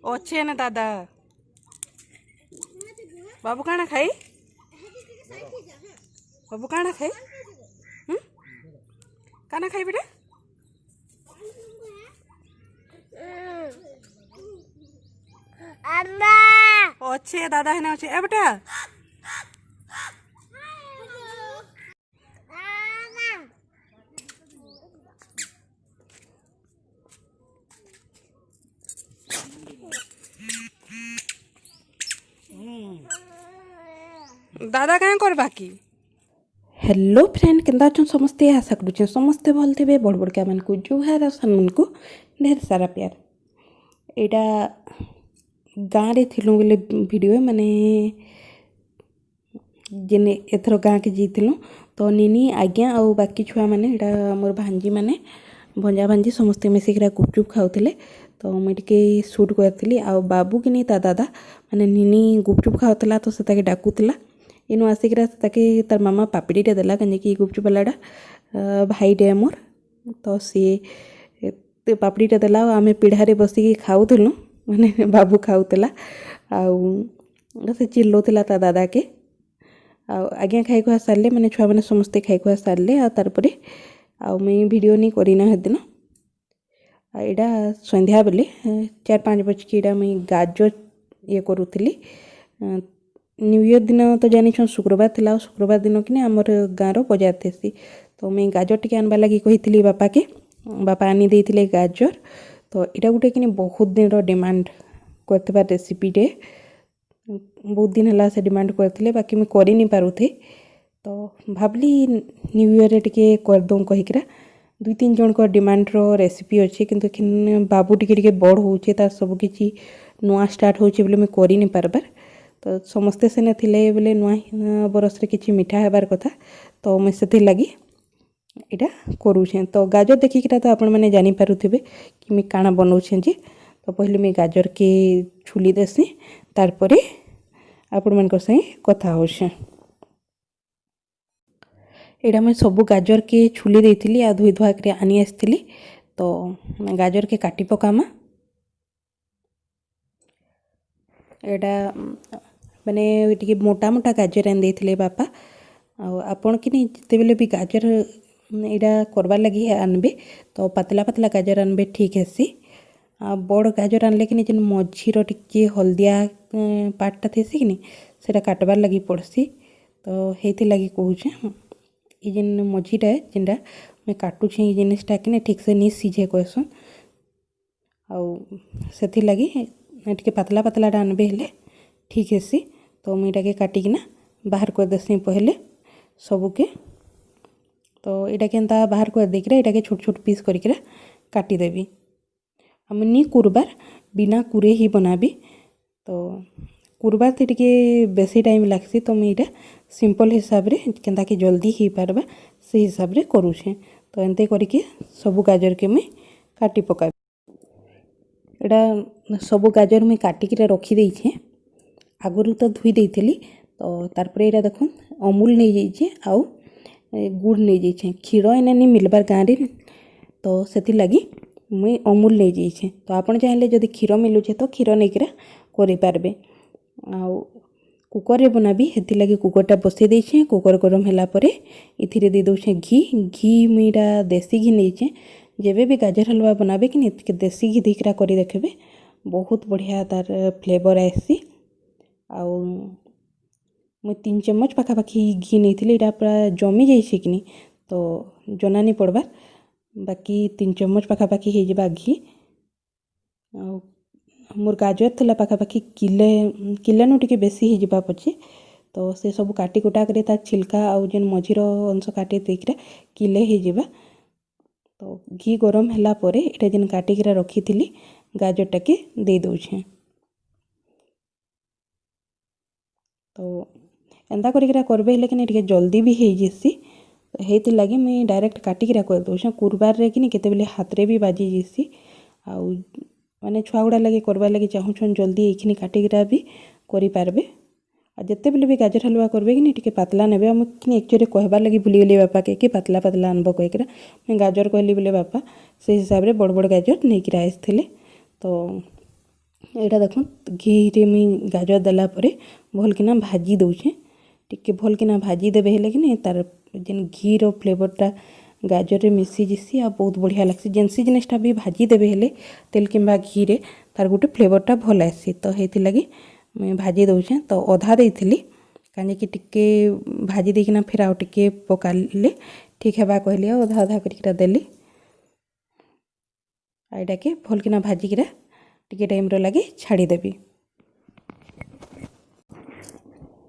अच्छे ना दादा बाबू काना खाई बाबू काना खाई हम्म काना खाई बेटा अच्छे दादा है ना अच्छे ए बेटा दादा क्या कर बाकी हेलो फ्रेंड केंदा अच्छन समस्ते आशा करुचे समस्ते भल थे बड़ बड़का मान को जुहार और सान को ढेर सारा प्यार यहाँ गाँव रे थिलु बोले वीडियो माने जेने एथर गाँ के जीलु तो निनी आज्ञा आ बाकी छुआ मैंने यहाँ मोर भांजी मैंने भंजा भांजी समस्ते मिसिक गुपचुप खाऊले तो मुझे सुट करी आ बाबू कि नहीं ता दादा माने निनी गुपचुप खाऊला तो से डाकुला इनु आसिक तार मामा पापड़ीटे देला कहीं गुपचुप वालाटा भाईटे मोर तो सी पापड़ीटे देला आम पीढ़ारे बसिकी खाऊलु माने बाबू खाऊला से चिल्लाऊला ता दादा के आज्ञा खाई खुआ सारे मैंने छुआ मैंने समस्ते खाई खुआ सारे आरपर मुई वीडियो नहीं करना हेदिन यहाँ संध्या बेले 4-5 बजे की मुई गाजर ये करूली न्यू ईयर दिन तो जानी शुक्रवार थिला शुक्रवार दिन कि आमर गाँव बजार थी तो मुई गाजर टी आनवा लगी कही बापा के बापा आनी देते गाजर तो यहाँ गोटे कि बहुत दिन डिमांड कर रेसिपीटे बहुत दिन है से डिमांड करते बाकी मुझे कर नहीं पारुथे तो भावली न्यू ईयर टे करदे कहीकरा 2-3 जन को डिमांड रो रेसिपी अच्छे किंतु बाबू टिके बड़ होचे तार सबकि नुआ स्टार्ट होचे बोले मुझे कर नहीं पारबार तो समस्ते सेने थिले बोले नुआ बरस किसी मिठा हेबार कथा तो मुझे से लगी यहाँ करूँ तो गाजर देखिकी तो आपण मैंने जानी पारुथिबे कि मुझे काଣା बनाऊे जे तो पहले मुझे गाजर के छुली देसी तारपरे आपण मान संगे कथा होछे यहाँ मैं सब गाजर के छुली देती आ धोई धुआ कर आनी आसती तो गाजर के काटी पकामा यहाँ मैंने टी मोटा मोटा गाजर आन देते बापा आपन कि नहीं जिते बेले भी गाजर यहाँ करवार लगी आनबे तो पतला पतला गाजर आनबे ठीक है बड़ गाजर आनले कि नहीं मझीर टिके हलदिया पार्टा थी कि नहीं से काटबार लगी पड़सी तो हेथि लगी कहूचे ये जेन मझीटा जेनटा मैं काटुछे ये जिनिसटा कि ठीक से नहीं सीझे कहसन आथि लगी टे पतला पतला आनबे हेले ठीक है सी तो मुझे काटिकिना बाहर कर देसी पहले सबके तो यहाँ के बाहर कर देकर यहाँ छोट छोट पीस करके काटिदेवी हम नी कुरबार बिना कुरे ही बनाबी तो कुरबार से टिके बेसी टाइम लगसी तो मुझे सिंपल हिसाब रे केंता कि जल्दी ही पारबा से हिसाब रे करूछे तो एंते करके सब गाजर के मुई काटी पका एटा सब गाजर मुई काटिक रखी देछे आगरू तो धुई देइथिली तो तारपर एटा देखुन अमूल नहीं जाइए आउ गुड़ नहीं जाइए क्षीर एने नहीं मिलबार गाँव रे तो से लगी मुई अमूल नहीं जाइए तो आपन चाहिए जदि क्षीर मिलूचे तो क्षीर नहीं करें पारबे कुकर रे बनाबी हेथि लगी कुकरटा बसई देछे कुकर गरम होला परे इथिरे दे दोछे घी घी मुईटा देसी घी नहींचे जेबे भी गाजर हलवा बनाबे कि नहीं देसी घी दिकरा करी देखबे बहुत बढ़िया तार फ्लेवर आसी आउ मुई 3 चम्मच पाखापाखि घी नहीं यहाँ पूरा जमी जाइए कि नहीं तो जना नहीं पड़बार बाकी 3 चम्मच पाखापाखि हो जावा घी मोर गाजर थला पाखापाखि किले नु टिके बेसी ही जावा पछे तो से सब काटी कुटा करे तार छिलका आउ जेन मझीर अंश काटी देकरा किले ही जावा तो घी गरम होला परे एटा जेन काटिक रखी थी गाजरटा के दे दौछे तो एंता करिक करबे हेले कि टिके जल्दी भी हो जैसी हेति लगी मुई डायरेक्ट काटिक कर दौछे कुरबार रे कि केते बेले हाथ रे भी बाजी जैसी आउ माने छुआ गुड़ा लगे करबार लगे चाहूछन जल्दी एखिनी काटिक भी करि पारबे आ जते बेले भी गाजर हलवा करबे कि टिके पतला नेबे हम कि एक्चुअली कहबार लगी भूली गली बापा के पतला पतला आनबो कहिकरा मैं गाजर कहली बोले बापा से हिसाब रे बड़ बड़ गाजर नहीं कि आसथिले तो यहाँ देखो घी रे मुई गाजर देला परे भल किना भाजी दौचे टिके भल किना भाजी देबे हेले कि तार जेन घी रो फ्लेवरटा गाजर रे मिसी जिसी आ बहुत बढ़िया लगसी जेनसी जिनिसटा भी भाजी देबे हेले तेल किंबा घी रे तार गोटे फ्लेवरटा भल आसी तो हेति लगी मैं भाजी दौचे तो अधा देइथिली काहे कि टिके भाजी देकिना फिर आउ टिके पकाले ठीक हेबा कहली अधा अधा करिकरा देली आइडा के भल किना भाजिकरा टिके टाइम रो लगे छाड़ीदेवी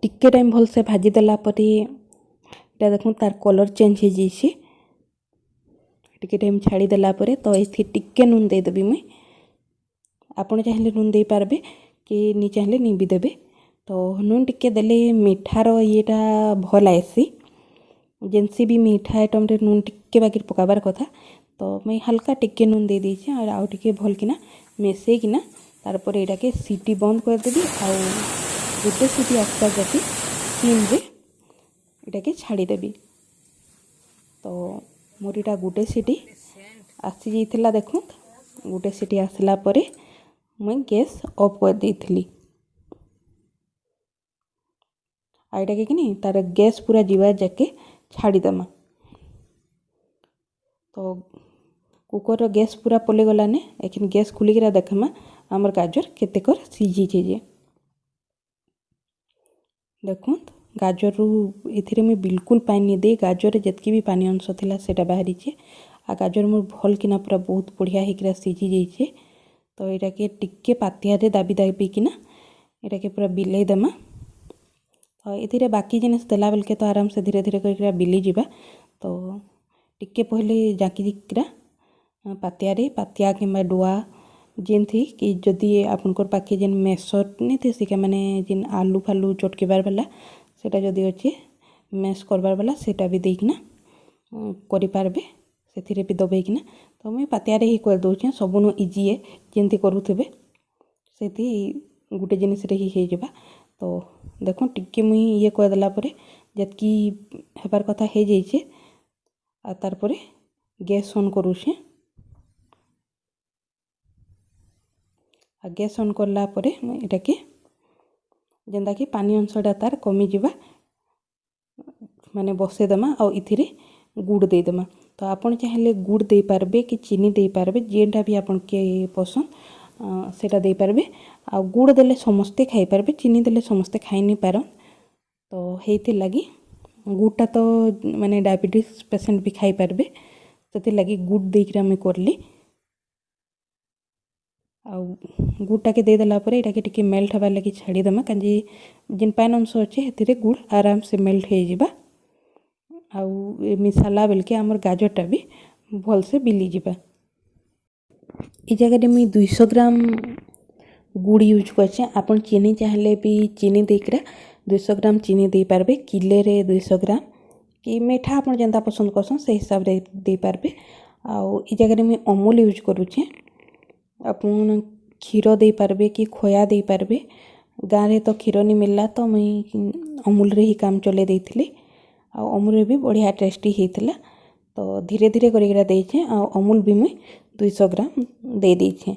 टिके टाइम भल से भाजी देला परे इटा देखो तार कलर चेंज हो जाइए टिके टाइम छाड़ी देला परे तो इथि टिके नून दे देबी मुई आपण चाहिले नून दे पारबे कि नी चाहिले नी भी देबे तो नून टिके देले मीठार येटा भल आसी जेनसी भी मीठा आइटम रे नून टिके बाकी पकाबार कथा तो मैं हल्का टिके नून दे दीछे और आउ टिके भल किना मिसई किना तार पर एटा के सीटी बंद कर देबी आउ गोटे सीटी आसता जाती सिम रे एटा के छाड़ी देबी तो मोर इटा गोटे सीटी आसी जाइथिला देखो गोटे सीटी आसला परे मैं गैस ऑफ कर देइथिली आइटा के किनी तार गैस पूरा जीवा जाके छाड़ी दमा तो कुकर गैस पूरा पले गलाने लेकिन गैस खुलिक देखमा आमर गाजर केतेकर सीझी जे देखो गाजर रु एथिरे मैं बिल्कुल पानी नहीं दे गाजर जितकी भी पानी अंश थिला सेटा बाहरी छे आ गाजर मोर भल किना पूरा बहुत बढ़िया हिकरा सीझी जाइए तो यहाँ के टिके पातिया रे दाबी दाबी किना यहाँ के पूरा बिलै देमा तो ये बाकी जिनिस देला बेलके तो आराम से धीरे धीरे कर बिली जीवा तो टिके पहले जाकिरा पातिया रे पातिया किंबा डुआ जेन थी कि जदि आपनकर पाखे जेन मेसर नहीं थे सिका माने जेन आलू फालू चटकेबार वाला सेटा जदि अच्छे मेस करबार वाला सेटा भी देकिना करि पारबे सेथिरे भी दबेकिना तो मैं पातिया रे ही कर दउछे सबनु इजी है जेंति करूथबे सेति गुटे जिनिस रे ही हे जेबा तो देखो टिके मुई ये कर देला परे जतकी हेबार कथा हे जाइछे आ तार परे गैस ऑन करूछे आ गैस ऑन करला परे एटा के जेंदा कि पानी अंशटा तार कमी जिबा माने बसे देमा आ इथिरे गुड़ दे देमा तो आपण चाहेले गुड़ दे पारबे कि चीनी दे पारबे जेनटा भी आपण के पसंद सेटा दे पारबे आ गुड़ देले समस्ते खाई पारबे चीनी देले समस्ते खाई नहीं पारन तो हेति लगी गुड़टा तो माने डायबिटीज पेशेंट भी खाई पारबे सेति लगी गुड़ देकरा मैं करली आ गुड़टा के दे देला परे एटा के टिके मेल्ट हबार लगी छाड़ी देमा कांजी जिन पान अंश अच्छे हेतिरे गुड़ आराम से मेल्ट हो जिबा आउ मिसाला बेलके आमर गाजरटा भी भल से बिली जिबा ई जगह मुई 200 ग्राम गुड़ यूज करछे आपन चीनी चाहले भी चीनी देकरा 200 ग्राम चीनी दे पारबे किले रे 200 ग्राम कि मीठा आपन जेंता पसंद करसन से हिसाब रे दे पारबे आउ ई जगह मुई अमूल यूज करूछे आपन क्षीर दे पारबे कि खोया दे पारबे गाँव रे तो क्षीर नहीं मिलला तो मुई अमूल रे ही काम चले देइथिली आ अमूल भी बढ़िया टेस्टी होता तो धीरे धीरे करिकरा देइछे आ अमूल भी मुई 200 ग्राम दे देइछे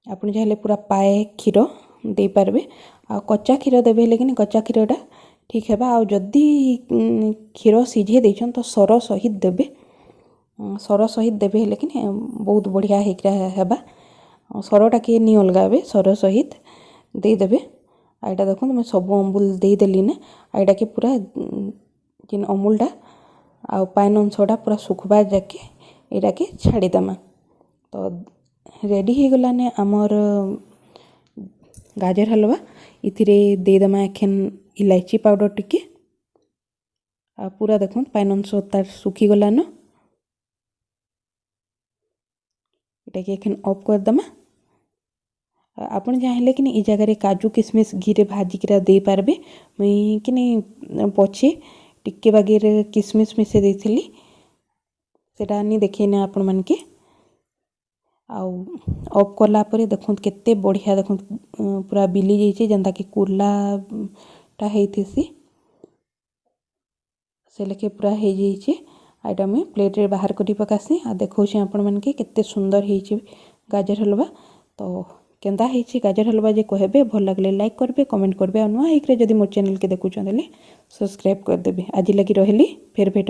आपन चाहे पूरा पाए क्षीर दे पारबे आ कच्चा क्षीर देबे लेकिन कच्चा क्षीरटा ठीक हेबा आ जदि क्षीर सिझे देछन तो सर सहित देबे सर सहित देबे लेकिन बहुत बढ़िया हेकरा हेबा सरटा के नी अलगाबे सर सहित दे देबे आ एटा देखो मैं सब अमूल दे देली ने आ एटा के पूरा जिन अमूलटा आ पान अंशटा पूरा सुखबार जाके एटा के छाड़ी देमा तो रेडी हो गला ने आमर गाजर हलवा इथिरे दे देमा एखन इलायची पाउडर टिके आ पूरा देखो पान अंश तार सुखी गला न एटा के एखन ऑफ कर देमा आपन चाहेले कि ई जगह रे काजू किशमिश घी रे भाजिकरा दे पारबे मुई कि पछे टिके बागेर किशमिश मिसे देइथिली सेटा नहीं देखेने आपण मन के आउ ऑफ कला परे देखो केते बढ़िया देखो पूरा बिली जाइए जेंता कि कुर्लाटा हेइथिसी से लेके पूरा हो जाइए आइटा मुई प्लेट रे बाहर करी पकासी आ देखौछे आपण मन के केते सुंदर हेइछे गाजर हलवा तो केंदा ହେଇଛି ଗାଜର ହଲवा जे कहबे भल लागले लाइक करबे कमेंट करबे और नुआ हैकरे जदि मोर चैनल के देखुछन सब्सक्राइब कर देबे। आज लगी रहली फेर भेट।